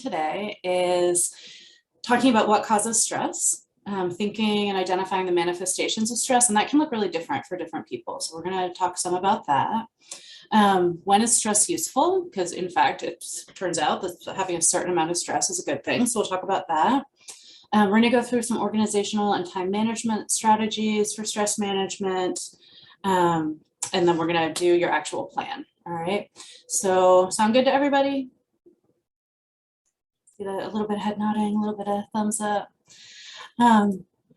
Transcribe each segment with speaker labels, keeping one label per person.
Speaker 1: today is talking about what causes stress, thinking and identifying the manifestations of stress, and that can look really different for different people. So we're going to talk some about that. When is stress useful? Because in fact, it turns out that having a certain amount of stress is a good thing. So we'll talk about that. We're going to go through some organizational and time management strategies for stress management. And then we're going to do your actual plan. All right. So sound good to everybody? See a little bit of head nodding, a little bit of thumbs up.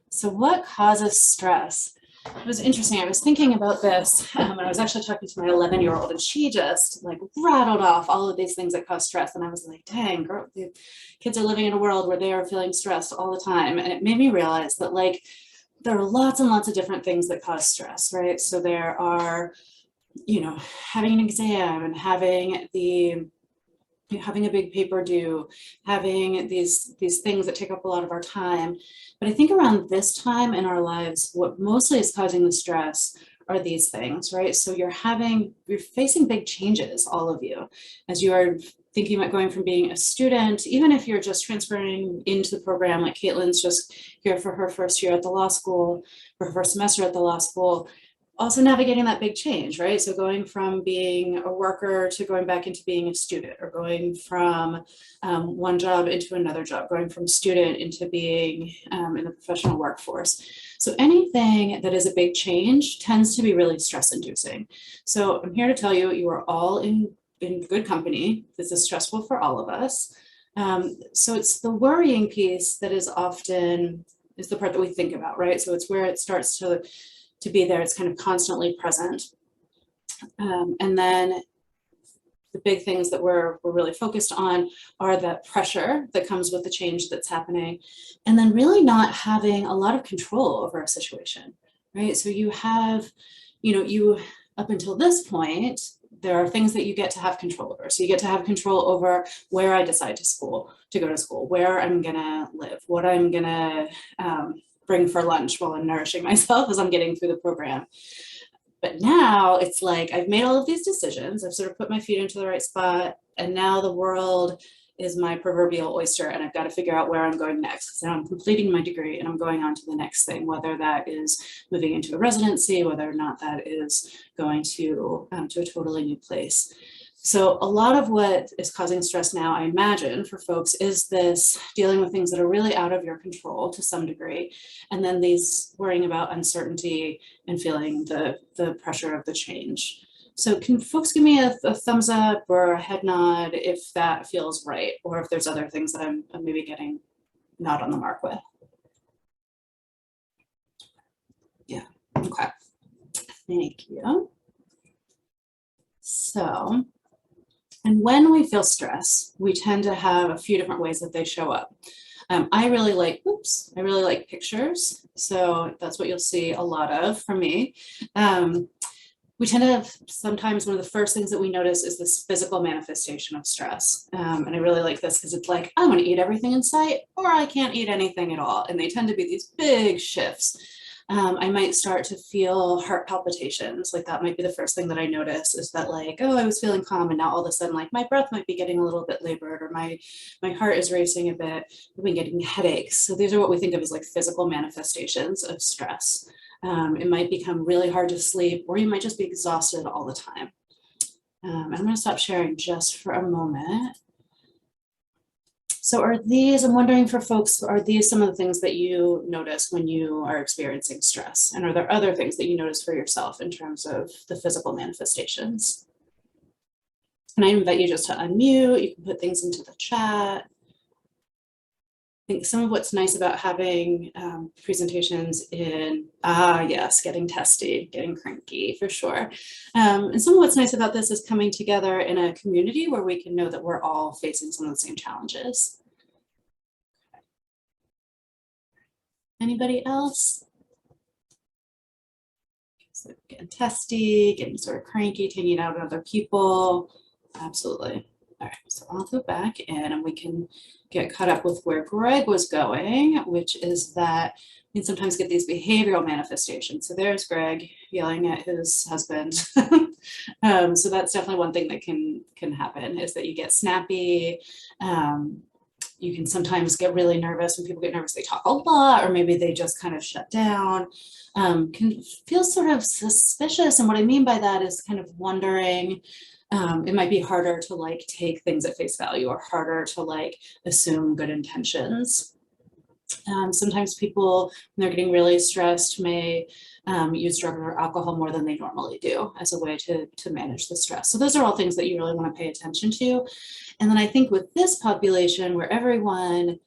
Speaker 1: So what causes stress? It was interesting. I was thinking about this and I was actually talking to my 11-year-old and she just like rattled off all of these things that cause stress. And I was like, dang, girl, the kids are living in a world where they are feeling stressed all the time. And it made me realize that like there are lots and lots of different things that cause stress, right? So there are, you know, having an exam and having a big paper due, having these things that take up a lot of our time. But I think around this time in our lives, what mostly is causing the stress are these things, right? So you're facing big changes, all of you, as you are thinking about going from being a student, even if you're just transferring into the program, like Caitlin's just here for her first year at the law school, for her first semester at the law school, also navigating that big change, right? So going from being a worker to going back into being a student, or going from one job into another job, going from student into being in the professional workforce. So anything that is a big change tends to be really stress inducing. So I'm here to tell you, you are all in good company. This is stressful for all of us. So it's the worrying piece that is often the part that we think about, right? So it's where it starts to be there. It's kind of constantly present. And then the big things that we're really focused on are the pressure that comes with the change that's happening, and then really not having a lot of control over a situation, right? So you have, you up until this point, there are things that you get to have control over. So you get to have control over where I decide to go to school, where I'm gonna live, what I'm gonna bring for lunch while I'm nourishing myself as I'm getting through the program. But now it's like I've made all of these decisions. I've sort of put my feet into the right spot, and now the world is my proverbial oyster, and I've got to figure out where I'm going next. Because now I'm completing my degree and I'm going on to the next thing, whether that is moving into a residency, whether or not that is going to a totally new place. So a lot of what is causing stress now, I imagine, for folks is this dealing with things that are really out of your control to some degree, and then these worrying about uncertainty and feeling the pressure of the change. So can folks give me a thumbs up or a head nod if that feels right, or if there's other things that I'm maybe getting not on the mark with? Yeah, okay, thank you. So, and when we feel stress, we tend to have a few different ways that they show up. I really like pictures. So that's what you'll see a lot of from me. We tend to have, sometimes one of the first things that we notice is this physical manifestation of stress. And I really like this because it's like, I want to eat everything in sight, or I can't eat anything at all. And they tend to be these big shifts. I might start to feel heart palpitations. Like that might be the first thing that I notice, is that like, oh, I was feeling calm, and now all of a sudden, like my breath might be getting a little bit labored, or my heart is racing a bit. I've been getting headaches. So these are what we think of as like physical manifestations of stress. It might become really hard to sleep, or you might just be exhausted all the time. I'm going to stop sharing just for a moment. So I'm wondering for folks, are these some of the things that you notice when you are experiencing stress? And are there other things that you notice for yourself in terms of the physical manifestations? And I invite you just to unmute. You can put things into the chat. I think some of what's nice about having presentations in, yes, getting testy, getting cranky for sure. And some of what's nice about this is coming together in a community where we can know that we're all facing some of the same challenges. Anybody else? So getting testy, getting sort of cranky, taking it out on other people. Absolutely. All right, so I'll go back in and we can get caught up with where Greg was going, which is that we can sometimes get these behavioral manifestations. So there's Greg yelling at his husband. So that's definitely one thing that can happen, is that you get snappy. You can sometimes get really nervous. When people get nervous, they talk a lot, or maybe they just kind of shut down. Can feel sort of suspicious. And what I mean by that is kind of wondering, it might be harder to like take things at face value, or harder to like assume good intentions. Sometimes people, when they're getting really stressed, may use drugs or alcohol more than they normally do as a way to manage the stress. So those are all things that you really want to pay attention to. And then I think with this population, where everyone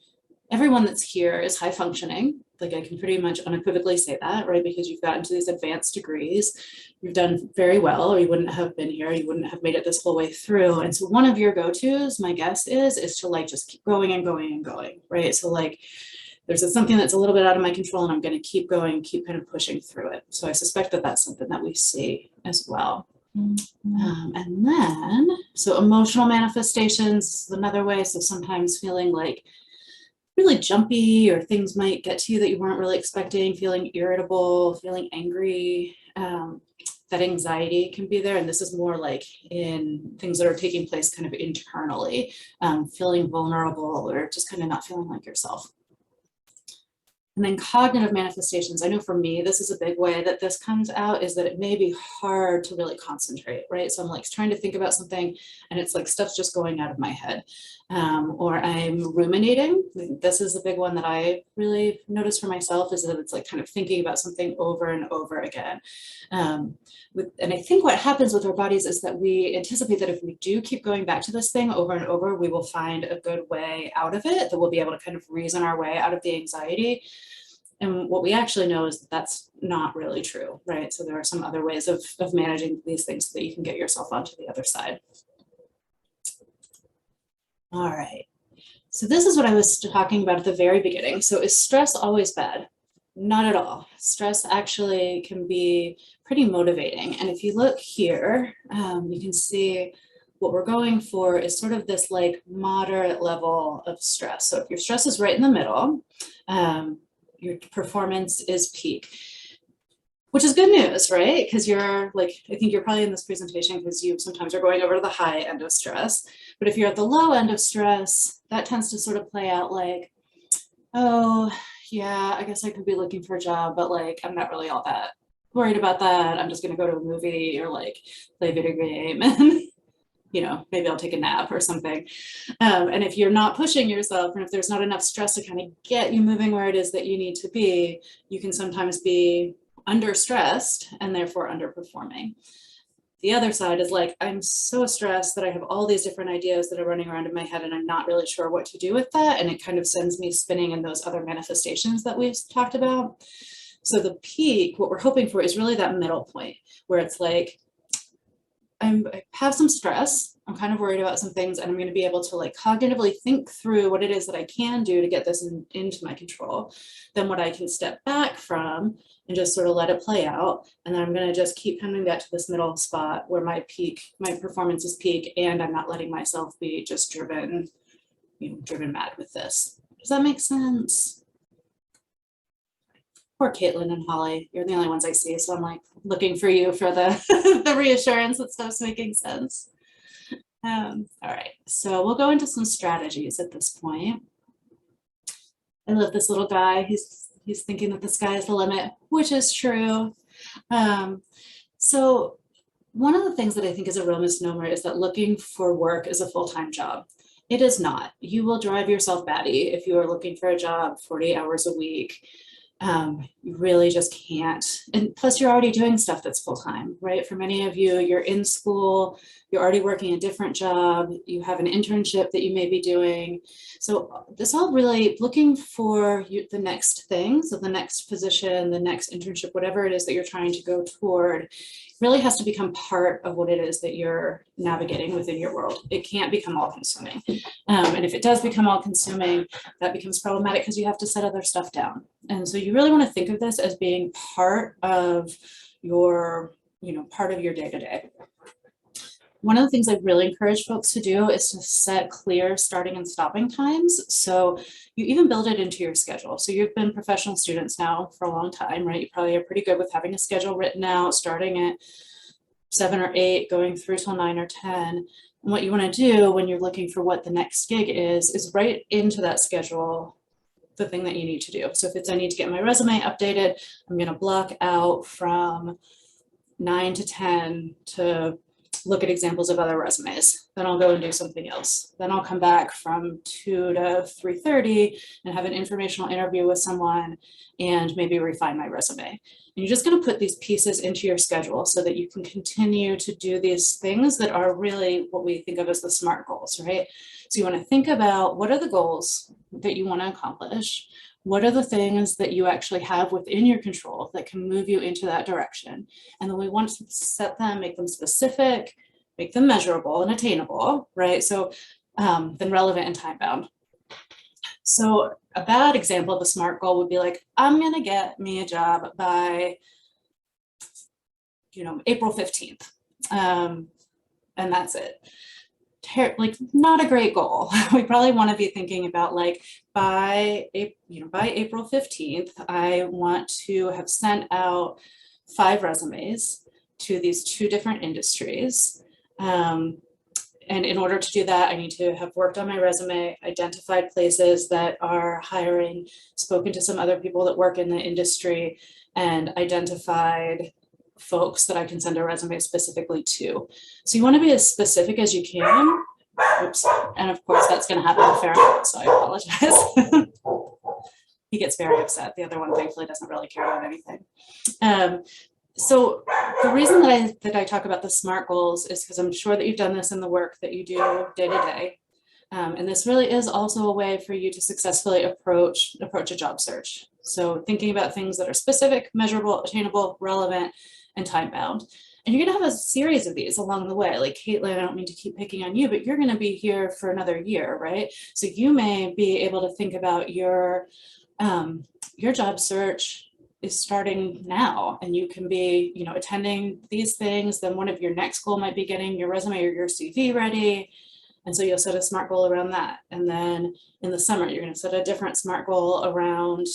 Speaker 1: that's here is high functioning, like I can pretty much unequivocally say that, right? Because you've gotten to these advanced degrees, you've done very well, or you wouldn't have been here, you wouldn't have made it this whole way through. And so one of your go-tos, my guess is to like just keep going and going and going, right? So like there's something that's a little bit out of my control and I'm going to keep going, keep kind of pushing through it. So I suspect that that's something that we see as well. And then, so emotional manifestations is another way. So sometimes feeling like really jumpy, or things might get to you that you weren't really expecting, feeling irritable, feeling angry, that anxiety can be there. And this is more like in things that are taking place kind of internally, feeling vulnerable, or just kind of not feeling like yourself. And then cognitive manifestations, I know for me, this is a big way that this comes out, is that it may be hard to really concentrate, right? So I'm like trying to think about something and it's like stuff's just going out of my head. Or I'm ruminating. This is a big one that I really notice for myself, is that it's like kind of thinking about something over and over again. And I think what happens with our bodies is that we anticipate that if we do keep going back to this thing over and over, we will find a good way out of it, that we'll be able to kind of reason our way out of the anxiety. And what we actually know is that that's not really true, right? So there are some other ways of managing these things so that you can get yourself onto the other side. All right. So this is what I was talking about at the very beginning. So is stress always bad? Not at all. Stress actually can be pretty motivating. And if you look here, you can see what we're going for is sort of this like moderate level of stress. So if your stress is right in the middle, your performance is peak, which is good news, right? Because you're like, I think you're probably in this presentation because you sometimes are going over to the high end of stress. But if you're at the low end of stress, that tends to sort of play out like, oh, yeah, I guess I could be looking for a job, but like, I'm not really all that worried about that. I'm just going to go to a movie or like play a video game and, you know, maybe I'll take a nap or something. And if you're not pushing yourself, and if there's not enough stress to kind of get you moving where it is that you need to be, you can sometimes be under stressed and therefore underperforming. The other side is like, I'm so stressed that I have all these different ideas that are running around in my head and I'm not really sure what to do with that. And it kind of sends me spinning in those other manifestations that we've talked about. So the peak, what we're hoping for is really that middle point where it's like, I have some stress, I'm kind of worried about some things, and I'm going to be able to like cognitively think through what it is that I can do to get this into my control. Then what I can step back from and just sort of let it play out. And then I'm going to just keep coming back to this middle spot where my performance is peak, and I'm not letting myself be just driven mad with this. Does that make sense? Poor Caitlin and Holly, you're the only ones I see, so I'm like looking for you for the, the reassurance that stuff's making sense. All right, so we'll go into some strategies at this point. I love this little guy. He's thinking that the sky is the limit, which is true. So one of the things that I think is a real misnomer is that looking for work is a full-time job. It is not. You will drive yourself batty if you are looking for a job 40 hours a week. You really just can't. And plus you're already doing stuff that's full-time, right? For many of you, you're in school, you're already working a different job, you have an internship that you may be doing. So this all really looking for the next thing. So the next position, the next internship, whatever it is that you're trying to go toward, really has to become part of what it is that you're navigating within your world. It can't become all consuming. And if it does become all consuming, that becomes problematic because you have to set other stuff down. And so you really want to think of this as being part of your, part of your day-to-day. One of the things I really encourage folks to do is to set clear starting and stopping times. So you even build it into your schedule. So you've been professional students now for a long time, right? You probably are pretty good with having a schedule written out, starting at 7 or 8, going through till 9 or 10. what you want to do when you're looking for what the next gig is write into that schedule the thing that you need to do. So if it's I need to get my resume updated, I'm going to block out from 9 to 10 to look at examples of other resumes. Then I'll go and do something else. Then I'll come back from 2 to 3:30 and have an informational interview with someone and maybe refine my resume. And you're just going to put these pieces into your schedule so that you can continue to do these things that are really what we think of as the SMART goals, right? So you want to think about what are the goals that you want to accomplish? What are the things that you actually have within your control that can move you into that direction? And then we want to set them, make them specific, make them measurable and attainable, right? So then relevant and time bound. So a bad example of a SMART goal would be like, I'm going to get me a job by, April 15th. And that's it. Like not a great goal. We probably want to be thinking about like by April 15th, I want to have sent out 5 resumes to these 2 different industries. And in order to do that, I need to have worked on my resume, identified places that are hiring, spoken to some other people that work in the industry, and identified folks that I can send a resume specifically to. So you want to be as specific as you can. Oops. And of course, that's going to happen a fair amount, so I apologize. He gets very upset. The other one, thankfully, doesn't really care about anything. So the reason that I talk about the SMART goals is because I'm sure that you've done this in the work that you do day to day. And this really is also a way for you to successfully approach a job search. So thinking about things that are specific, measurable, attainable, relevant, and time bound. And you're going to have a series of these along the way. Like Caitlin, I don't mean to keep picking on you, but you're going to be here for another year, right? So you may be able to think about your job search is starting now, and you can be, attending these things. Then one of your next goal might be getting your resume or your CV ready. And so you'll set a SMART goal around that. And then in the summer, you're going to set a different SMART goal around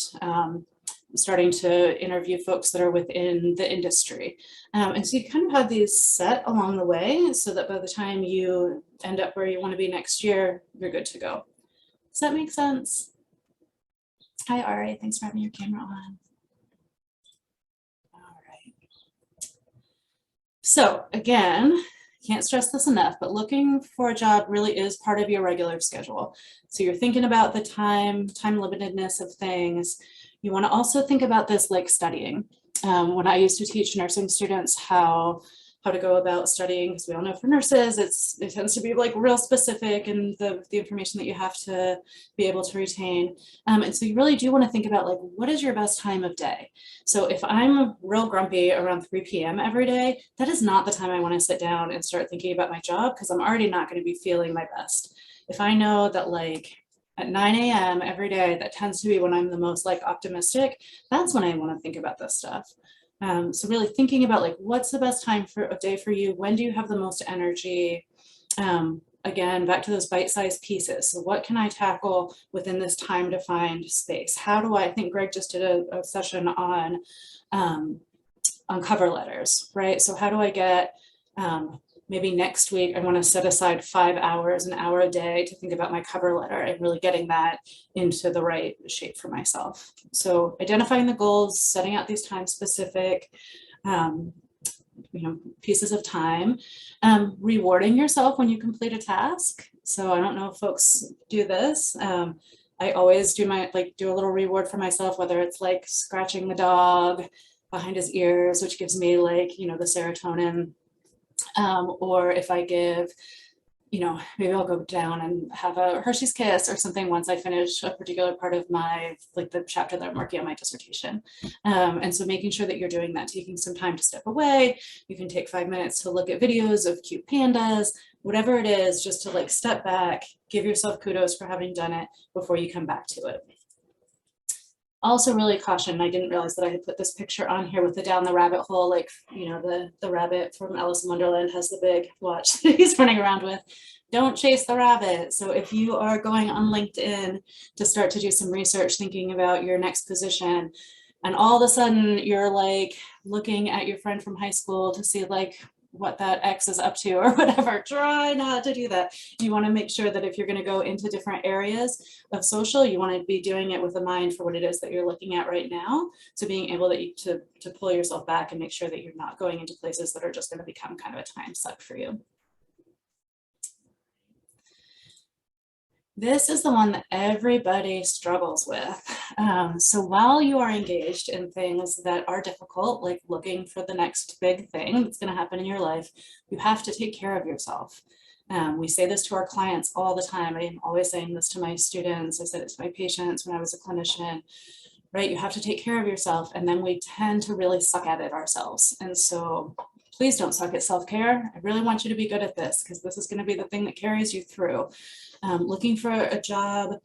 Speaker 1: starting to interview folks that are within the industry. And so you kind of have these set along the way so that by the time you end up where you want to be next year, you're good to go. Does that make sense? Hi, Ari. Thanks for having your camera on. All right. So again, can't stress this enough, but looking for a job really is part of your regular schedule. So you're thinking about the time limitedness of things. You want to also think about this like studying. When I used to teach nursing students how to go about studying, because we all know for nurses, it tends to be like real specific and the information that you have to be able to retain. And so you really do want to think about like, what is your best time of day? So if I'm real grumpy around 3 p.m. every day, that is not the time I want to sit down and start thinking about my job, because I'm already not going to be feeling my best. If I know that like at 9 a.m. every day, that tends to be when I'm the most like optimistic, that's when I want to think about this stuff. So really thinking about like, what's the best time for a day for you? When do you have the most energy? Again, back to those bite-sized pieces. So what can I tackle within this time-defined space? How do I think Greg just did a session on cover letters, right? So how do I get, maybe next week, I want to set aside 5 hours, an hour a day to think about my cover letter and really getting that into the right shape for myself. So identifying the goals, setting out these time specific, pieces of time, rewarding yourself when you complete a task. So I don't know if folks do this. I always do do a little reward for myself, whether it's like scratching the dog behind his ears, which gives me like, the serotonin. Or if I give, maybe I'll go down and have a Hershey's Kiss or something once I finish a particular part of my, like the chapter that I'm working on my dissertation. And so making sure that you're doing that, taking some time to step away. You can take 5 minutes to look at videos of cute pandas, whatever it is, just to like step back, give yourself kudos for having done it before you come back to it. Also really caution, I didn't realize that I had put this picture on here with the down the rabbit hole, like, the rabbit from Alice in Wonderland has the big watch that he's running around with. Don't chase the rabbit. So if you are going on LinkedIn to start to do some research, thinking about your next position, and all of a sudden you're like looking at your friend from high school to see like what that ex is up to or whatever. Try not to do that. You want to make sure that if you're going to go into different areas of social, you want to be doing it with a mind for what it is that you're looking at right now. So being able to pull yourself back and make sure that you're not going into places that are just going to become kind of a time suck for you. This is the one that everybody struggles with. So while you are engaged in things that are difficult, like looking for the next big thing that's going to happen in your life, you have to take care of yourself. We say this to our clients all the time. I am always saying this to my students. I said it to my patients when I was a clinician, right? You have to take care of yourself, and then we tend to really suck at it ourselves. And so please don't suck at self-care. I really want you to be good at this, because this is going to be the thing that carries you through. Looking for a job,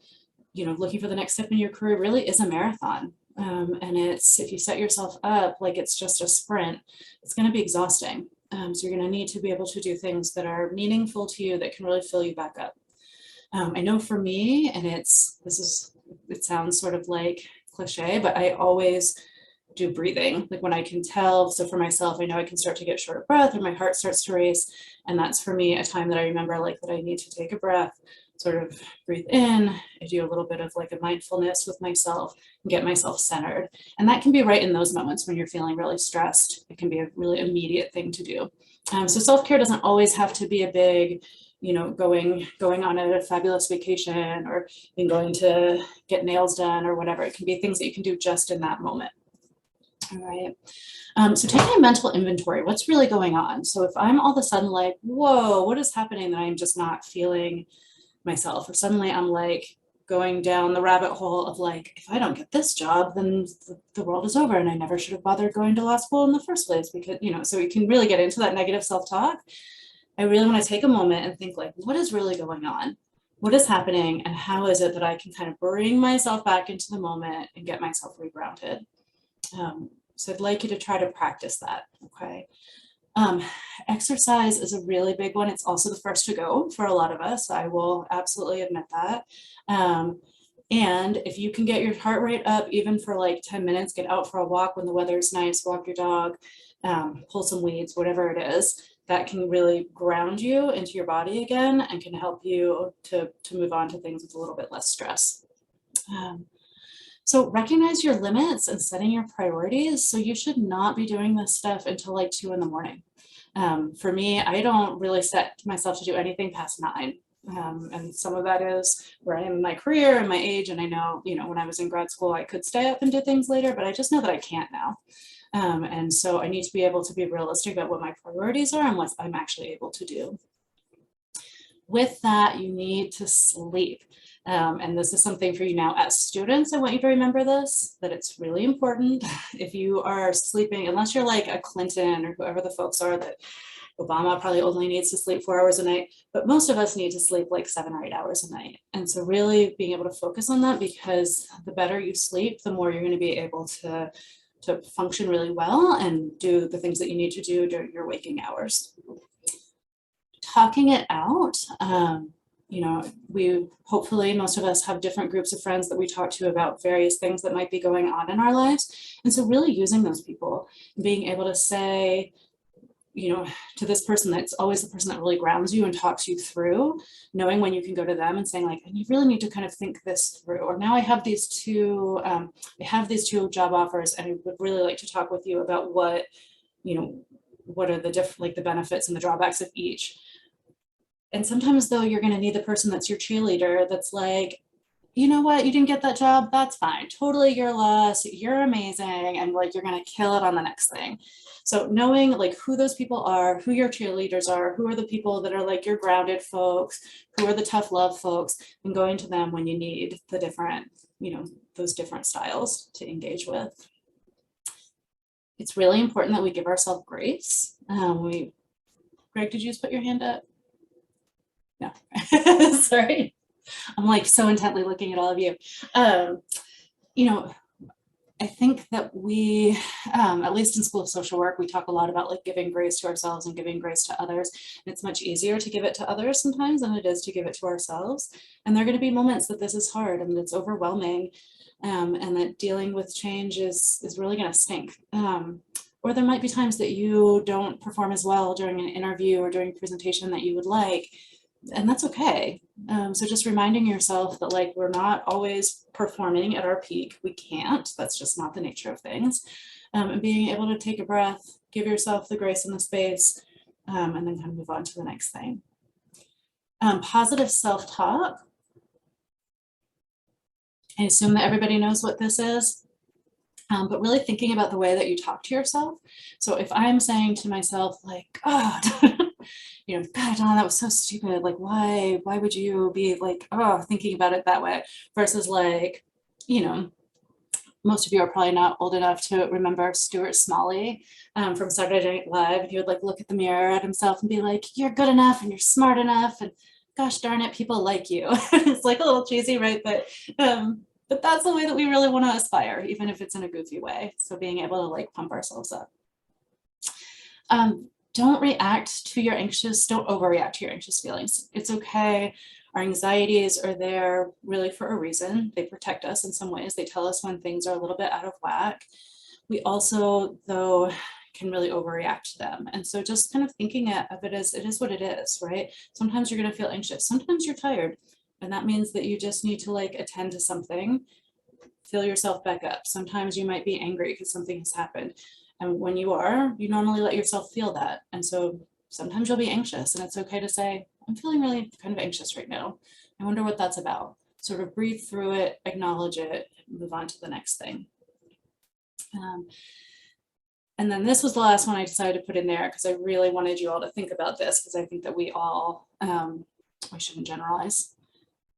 Speaker 1: looking for the next step in your career really is a marathon. And it's, if you set yourself up like it's just a sprint, it's going to be exhausting. So you're going to need to be able to do things that are meaningful to you, that can really fill you back up. I know for me, and it sounds sort of like cliche, but I always do breathing, like when I can tell. So for myself, I know I can start to get short of breath or my heart starts to race. And that's for me a time that I remember like that I need to take a breath, sort of breathe in. I do a little bit of like a mindfulness with myself and get myself centered. And that can be right in those moments when you're feeling really stressed. It can be a really immediate thing to do. So self-care doesn't always have to be a big, going on a fabulous vacation or going to get nails done or whatever. It can be things that you can do just in that moment. All right. So taking a mental inventory, what's really going on? So if I'm all of a sudden like, whoa, what is happening that I'm just not feeling myself? Or suddenly I'm like going down the rabbit hole of like, if I don't get this job, then the world is over and I never should have bothered going to law school in the first place, because, so you can really get into that negative self-talk. I really want to take a moment and think like, what is really going on? What is happening? And how is it that I can kind of bring myself back into the moment and get myself regrounded? So I'd like you to try to practice that, okay? Exercise is a really big one. It's also the first to go for a lot of us. I will absolutely admit that. And if you can get your heart rate up, even for like 10 minutes, get out for a walk when the weather's nice, walk your dog, pull some weeds, whatever it is, that can really ground you into your body again and can help you to move on to things with a little bit less stress. So recognize your limits and setting your priorities. So you should not be doing this stuff until like 2 in the morning. For me, I don't really set myself to do anything past 9. And some of that is where I am in my career and my age. And I know, when I was in grad school, I could stay up and do things later, but I just know that I can't now. And so I need to be able to be realistic about what my priorities are and what I'm actually able to do. With that, you need to sleep. And this is something for you now as students. I want you to remember this, that it's really important. If you are sleeping, unless you're like a Clinton or whoever the folks are, that Obama probably only needs to sleep 4 hours a night, but most of us need to sleep like 7 or 8 hours a night. And so really being able to focus on that, because the better you sleep, the more you're going to be able to function really well and do the things that you need to do during your waking hours. Talking it out. We hopefully, most of us have different groups of friends that we talk to about various things that might be going on in our lives. And so really using those people, being able to say, to this person, that's always the person that really grounds you and talks you through, knowing when you can go to them and saying like, and you really need to kind of think this through, or now I have these two job offers and I would really like to talk with you about what are the different, like the benefits and the drawbacks of each. And sometimes though, you're going to need the person that's your cheerleader, that's like, you know what, you didn't get that job, that's fine, totally your loss, you're amazing, and like you're going to kill it on the next thing. So knowing like who those people are, who your cheerleaders are, who are the people that are like your grounded folks, who are the tough love folks, and going to them when you need the different, those different styles to engage with. It's really important that we give ourselves grace. Greg, did you just put your hand up? No, sorry. I'm like so intently looking at all of you. I think that we, at least in School of Social Work, we talk a lot about like giving grace to ourselves and giving grace to others. And it's much easier to give it to others sometimes than it is to give it to ourselves. And there are going to be moments that this is hard and it's overwhelming, and that dealing with change is really going to stink. or there might be times that you don't perform as well during an interview or during a presentation that you would like, and that's okay. So just reminding yourself that like we're not always performing at our peak. We can't. That's just not the nature of things. And being able to take a breath, give yourself the grace and the space, and then kind of move on to the next thing. Positive self-talk. I assume that everybody knows what this is. But really thinking about the way that you talk to yourself. So if I'm saying to myself, like, oh, you know, God, Donna, that was so stupid. Like, why would you be like, oh, thinking about it that way? Versus like, you know, most of you are probably not old enough to remember Stuart Smalley from Saturday Night Live. And he would like look at the mirror at himself and be like, you're good enough and you're smart enough. And gosh darn it, people like you. It's like a little cheesy, right? But that's the way that we really want to aspire, even if it's in a goofy way. So being able to like pump ourselves up. Don't overreact to your anxious feelings. It's okay. Our anxieties are there really for a reason. They protect us in some ways. They tell us when things are a little bit out of whack. We also, though, can really overreact to them. And so just kind of thinking of it as it is what it is, right? Sometimes you're going to feel anxious. Sometimes you're tired. And that means that you just need to like attend to something, fill yourself back up. Sometimes you might be angry because something has happened. And when you are, you normally let yourself feel that. And so sometimes you'll be anxious, and it's okay to say, I'm feeling really kind of anxious right now. I wonder what that's about. Sort of breathe through it, acknowledge it, move on to the next thing. And then this was the last one I decided to put in there because I really wanted you all to think about this, because I think that we all, I shouldn't generalize.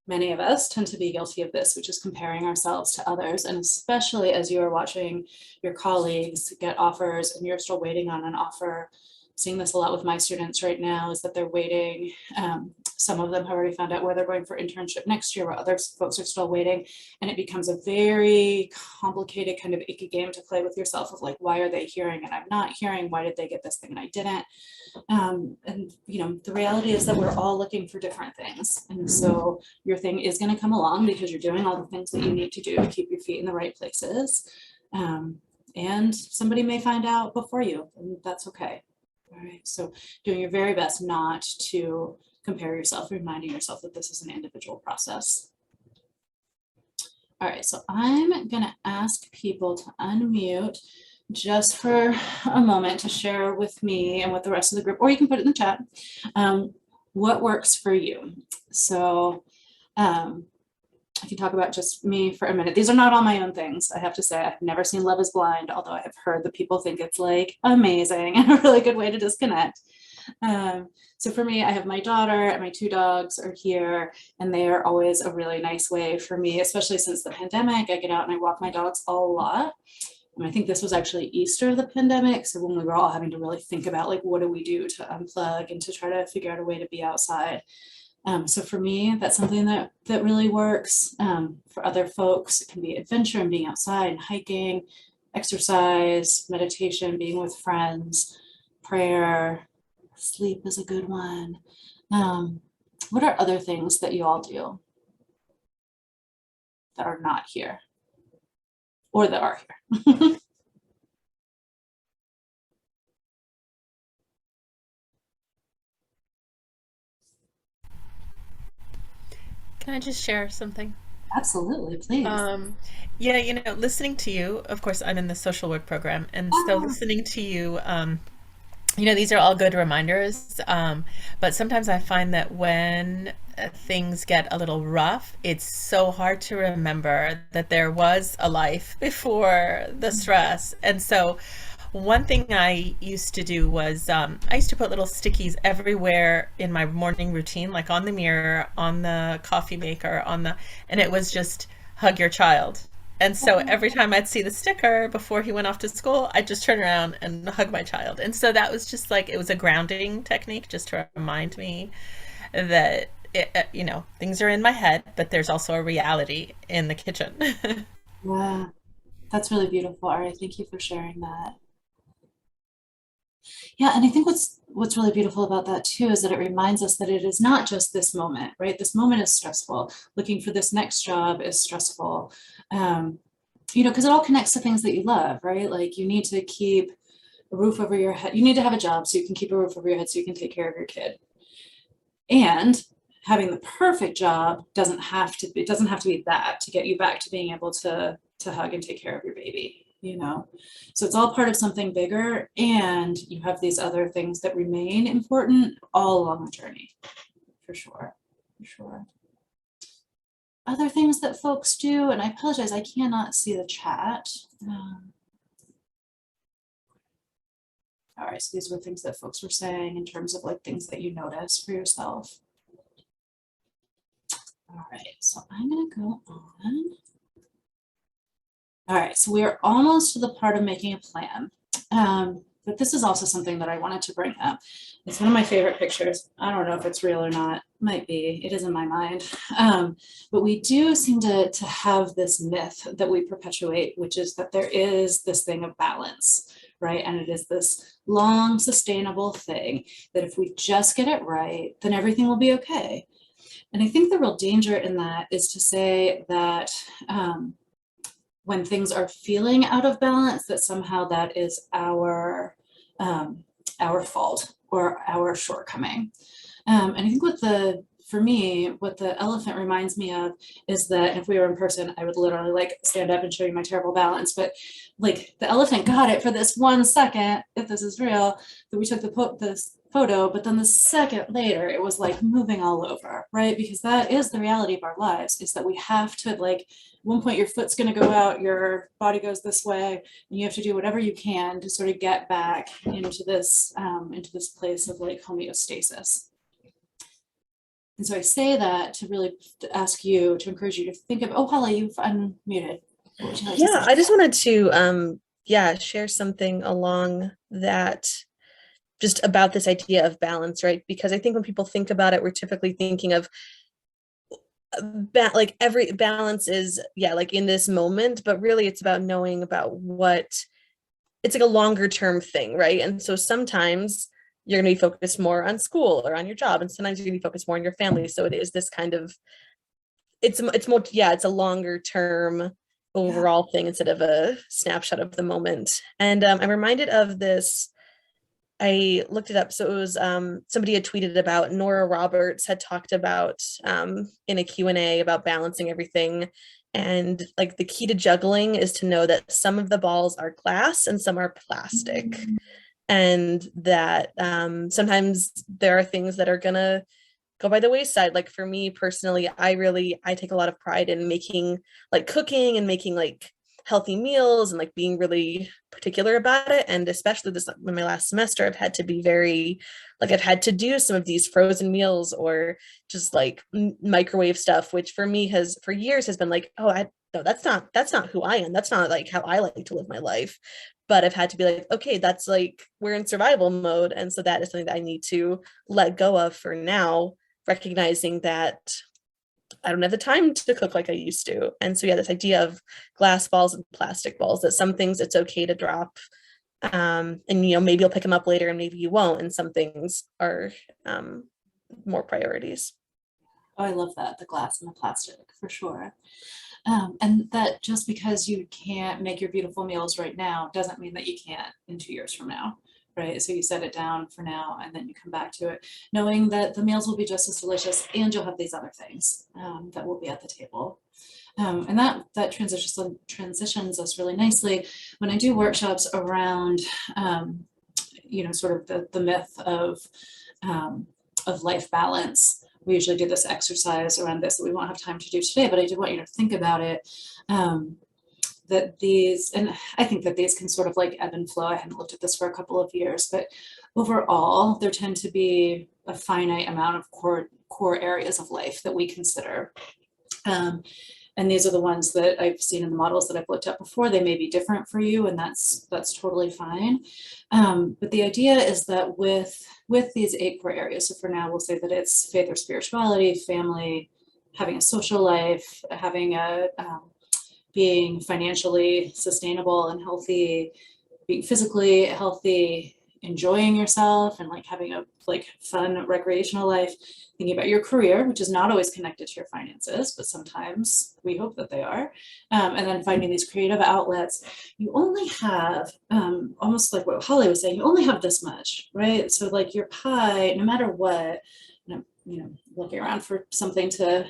Speaker 1: Many of us tend to be guilty of this, which is comparing ourselves to others. And especially as you are watching your colleagues get offers and you're still waiting on an offer. Seeing this a lot with my students right now is that they're waiting. Some of them have already found out where they're going for internship next year, while other folks are still waiting. And it becomes a very complicated kind of icky game to play with yourself of like, why are they hearing and I'm not hearing? Why did they get this thing and I didn't? And you know, the reality is that we're all looking for different things. And so your thing is going to come along because you're doing all the things that you need to do to keep your feet in the right places. And somebody may find out before you, and that's okay. All right, so doing your very best not to compare yourself, reminding yourself that this is an individual process. All right, so I'm gonna ask people to unmute just for a moment to share with me and with the rest of the group, or you can put it in the chat, what works for you. So I can talk about just me for a minute. These are not all my own things. I have to say, I've never seen Love is Blind, although I have heard that people think it's like amazing and a really good way to disconnect. So for me, I have my daughter and my two dogs are here, and they are always a really nice way for me, especially since the pandemic. I get out and I walk my dogs a lot. And I think this was actually Easter of the pandemic. So when we were all having to really think about like, what do we do to unplug and to try to figure out a way to be outside. So for me, that's something that really works. For other folks, it can be adventure and being outside and hiking, exercise, meditation, being with friends, prayer, sleep is a good one. What are other things that you all do that are not here or that are here?
Speaker 2: Can I just share something?
Speaker 1: Absolutely, please.
Speaker 2: Yeah, you know, listening to you, of course, I'm in the social work program, and so
Speaker 1: Oh,
Speaker 2: listening to you, you know, these are all good reminders, but sometimes I find that when things get a little rough, it's so hard to remember that there was a life before the stress. And so one thing I used to do was I used to put little stickies everywhere in my morning routine, like on the mirror, on the coffee maker, and it was just hug your child. And so every time I'd see the sticker before he went off to school, I'd just turn around and hug my child. And so that was just like, it was a grounding technique just to remind me that, you know, things are in my head, but there's also a reality in the kitchen.
Speaker 1: yeah, that's really beautiful, Ari. Thank you for sharing that. Yeah, and I think what's really beautiful about that too is that it reminds us that it is not just this moment, right? This moment is stressful. Looking for this next job is stressful. You know, because it all connects to things that you love, right? Like you need to keep a roof over your head. You need to have a job so you can keep a roof over your head so you can take care of your kid. And having the perfect job doesn't have to be, it doesn't have to be that to get you back to being able to hug and take care of your baby, you know? So it's all part of something bigger, and you have these other things that remain important all along the journey, for sure, for sure. Other things that folks do, and I apologize, I cannot see the chat. All right, so these were things that folks were saying in terms of like things that you notice for yourself. All right, so I'm gonna go on. All right, so we are almost to the part of making a plan. But this is also something that I wanted to bring up. It's one of my favorite pictures. I don't know if it's real or not. Might be. It is in my mind. But we do seem to have this myth that we perpetuate, which is that there is this thing of balance, right? And it is this long, sustainable thing that if we just get it right, then everything will be okay. And I think the real danger in that is to say that when things are feeling out of balance, that somehow that is our fault or our shortcoming. And I think for me, what the elephant reminds me of is that if we were in person, I would literally like stand up and show you my terrible balance. But like the elephant got it for this 1 second, if this is real, that we took this photo, but then the second later, it was like moving all over, right? Because that is the reality of our lives, is that we have to like, at one point your foot's going to go out, your body goes this way, and you have to do whatever you can to sort of get back into this place of like homeostasis. And so I say that to really ask you, to encourage you to think of, oh, Holly, you've unmuted. What would you like to say?
Speaker 3: I just wanted to share something along that, just about this idea of balance, right? Because I think when people think about it, we're typically thinking of like every balance is, like in this moment, but really it's about knowing about what, it's like a longer term thing, right? And so sometimes you're going to be focused more on school or on your job, and sometimes you're going to be focused more on your family. So it is this kind of, it's more, it's a longer term overall thing instead of a snapshot of the moment. And I'm reminded of this. I looked it up. So it was somebody had tweeted about, Nora Roberts had talked about in a Q&A about balancing everything. And like the key to juggling is to know that some of the balls are glass and some are plastic. And that sometimes there are things that are gonna go by the wayside. Like for me personally, I take a lot of pride in making, like cooking and making like healthy meals and like being really particular about it. And especially this, in my last semester, I've had to be very, like I've had to do some of these frozen meals or just like microwave stuff, which for me for years has been like, oh, no, that's not who I am. That's not like how I like to live my life. But I've had to be like, okay, that's like, we're in survival mode. And so that is something that I need to let go of for now, recognizing that I don't have the time to cook like I used to. And so, this idea of glass balls and plastic balls, that some things it's okay to drop. And, maybe you'll pick them up later and maybe you won't. And some things are more priorities.
Speaker 1: Oh, I love that, the glass and the plastic, for sure. And that just because you can't make your beautiful meals right now doesn't mean that you can't in 2 years from now, right? So you set it down for now and then you come back to it, knowing that the meals will be just as delicious and you'll have these other things that will be at the table. And that transitions us really nicely when I do workshops around, sort of the myth of life balance. We usually do this exercise around this that we won't have time to do today, but I do want you to think about it. That these, and I think that these can sort of like ebb and flow. I hadn't looked at this for a couple of years, but overall, there tend to be a finite amount of core areas of life that we consider. And these are the ones that I've seen in the models that I've looked at before. They may be different for you, and that's totally fine. But the idea is that with these 8 core areas, so for now, we'll say that it's faith or spirituality, family, having a social life, having being financially sustainable and healthy, being physically healthy, enjoying yourself and like having a like fun recreational life, thinking about your career, which is not always connected to your finances, but sometimes we hope that they are, and then finding these creative outlets. You only have, almost like what Holly was saying, you only have this much, right? So like your pie, no matter what, looking around for something to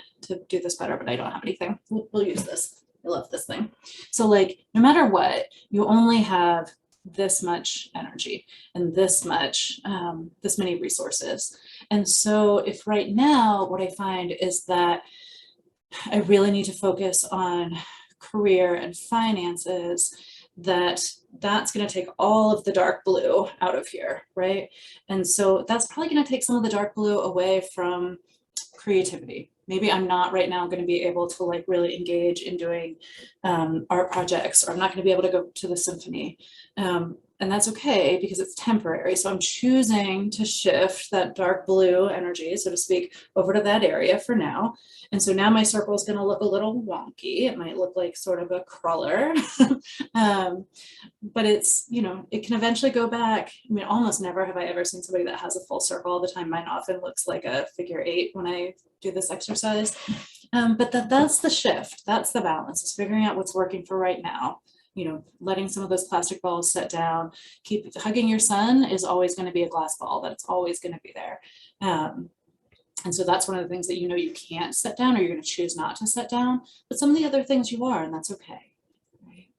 Speaker 1: do this better, but I don't have anything. We'll use this. I love this thing. So like, no matter what, you only have this much energy and this much, this many resources. And so if right now, what I find is that I really need to focus on career and finances, that's going to take all of the dark blue out of here, right? And so that's probably going to take some of the dark blue away from creativity. Maybe I'm not right now going to be able to like really engage in doing art projects, or I'm not going to be able to go to the symphony. And that's okay because it's temporary. So I'm choosing to shift that dark blue energy, so to speak, over to that area for now. And so now my circle is going to look a little wonky. It might look like sort of a crawler, but it's, it can eventually go back. I mean, almost never have I ever seen somebody that has a full circle all the time. Mine often looks like a figure 8 when I do this exercise. But that's the shift. That's the balance, is figuring out what's working for right now. Letting some of those plastic balls set down. Keep hugging your son is always going to be a glass ball, that's always going to be there. And so that's one of the things that you can't set down, or you're going to choose not to set down. But some of the other things you are, and that's okay. Right.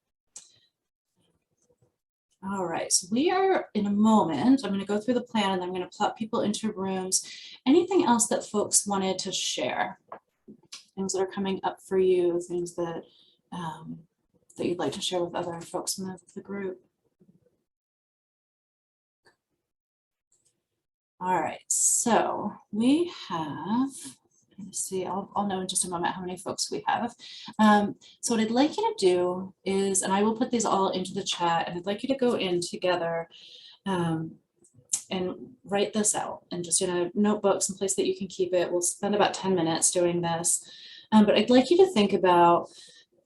Speaker 1: All right, so we are in a moment. I'm going to go through the plan and I'm going to plot people into rooms. Anything else that folks wanted to share? Things that are coming up for you, things that that you'd like to share with other folks in the group. All right, so we have, let's see, I'll know in just a moment how many folks we have. So what I'd like you to do is, and I will put these all into the chat, and I'd like you to go in together and write this out, and just in a notebook, someplace that you can keep it. We'll spend about 10 minutes doing this, but I'd like you to think about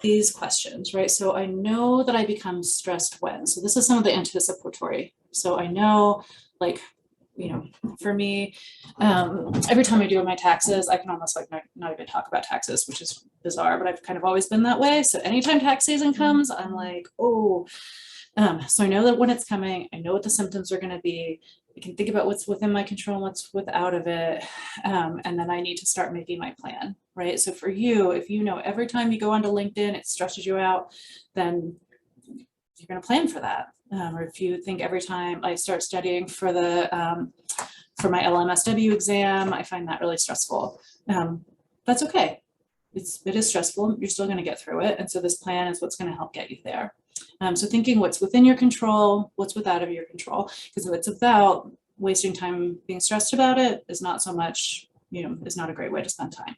Speaker 1: these questions, right? So I know that I become stressed when. So this is some of the anticipatory. So I know, like, for me, every time I do my taxes, I can almost like not even talk about taxes, which is bizarre, but I've kind of always been that way. So anytime tax season comes, I'm like, oh, so I know that when it's coming, I know what the symptoms are going to be. I can think about what's within my control and what's without of it. And then I need to start making my plan, right? So for you, if every time you go onto LinkedIn, it stresses you out, then you're going to plan for that. Or if you think every time I start studying for for my LMSW exam, I find that really stressful. That's okay. It is stressful. You're still going to get through it. And so this plan is what's going to help get you there. So thinking what's within your control, what's without of your control, because if it's about wasting time being stressed about it, is not so much, is not a great way to spend time.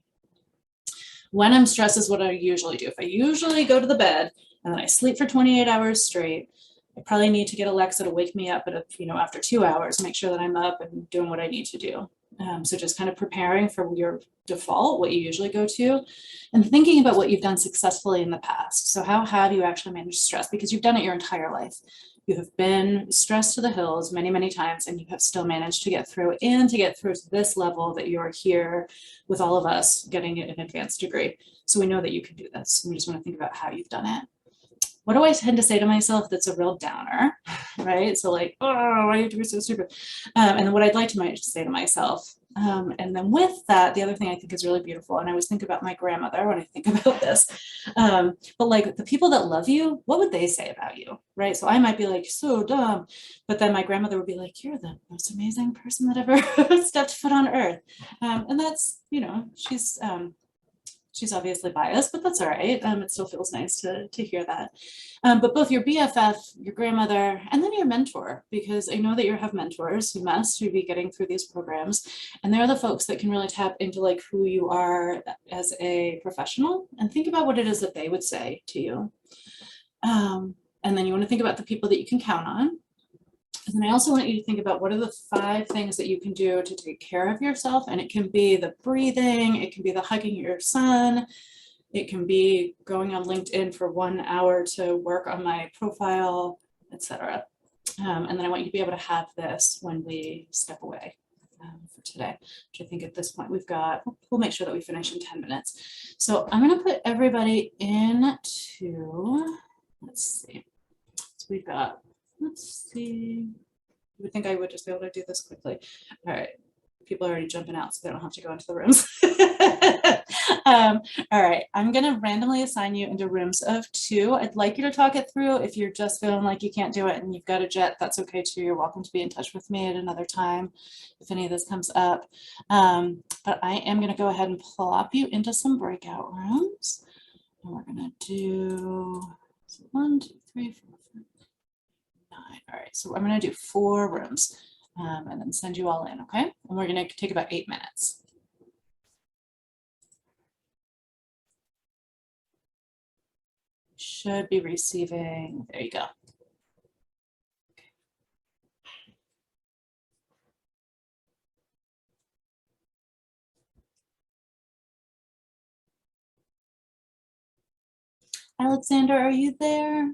Speaker 1: When I'm stressed is what I usually do. If I usually go to the bed and then I sleep for 28 hours straight, I probably need to get Alexa to wake me up at after 2 hours, make sure that I'm up and doing what I need to do. So just kind of preparing for your default, what you usually go to, and thinking about what you've done successfully in the past. So how have you actually managed stress? Because you've done it your entire life. You have been stressed to the hills many, many times, and you have still managed to get through, and to get through to this level that you're here with all of us getting an advanced degree. So we know that you can do this. We just want to think about how you've done it. What do I tend to say to myself that's a real downer, right? So like, oh, why do you have to be so stupid? And then what I'd like to say to myself. And then with that, the other thing I think is really beautiful, and I always think about my grandmother when I think about this, but like the people that love you, what would they say about you, right? So I might be like, so dumb, but then my grandmother would be like, you're the most amazing person that ever stepped foot on earth. And that's, she's obviously biased, but that's all right. It still feels nice to hear that. But both your BFF, your grandmother, and then your mentor, because I know that you have mentors. You must be getting through these programs, and they're the folks that can really tap into like who you are as a professional, and think about what it is that they would say to you. And then you want to think about the people that you can count on. And then I also want you to think about what are the 5 things that you can do to take care of yourself. And it can be the breathing, it can be the hugging your son, it can be going on LinkedIn for 1 hour to work on my profile, etc. And then I want you to be able to have this when we step away for today, which I think at this point we'll make sure that we finish in 10 minutes. So I'm going to put everybody into, let's see, so we've got, let's see, you would think I would just be able to do this quickly. All right. People are already jumping out, so they don't have to go into the rooms. All right, I'm gonna randomly assign you into rooms of 2. I'd like you to talk it through. If you're just feeling like you can't do it and you've got a jet, that's okay too. You're welcome to be in touch with me at another time if any of this comes up. But I am gonna go ahead and plop you into some breakout rooms. And we're gonna do 1, 2, 3, 4, 5, 9. All right, so I'm gonna do 4 rooms. And then send you all in, okay? And we're gonna take about 8 minutes. Should be receiving, there you go. Alexander, are you there?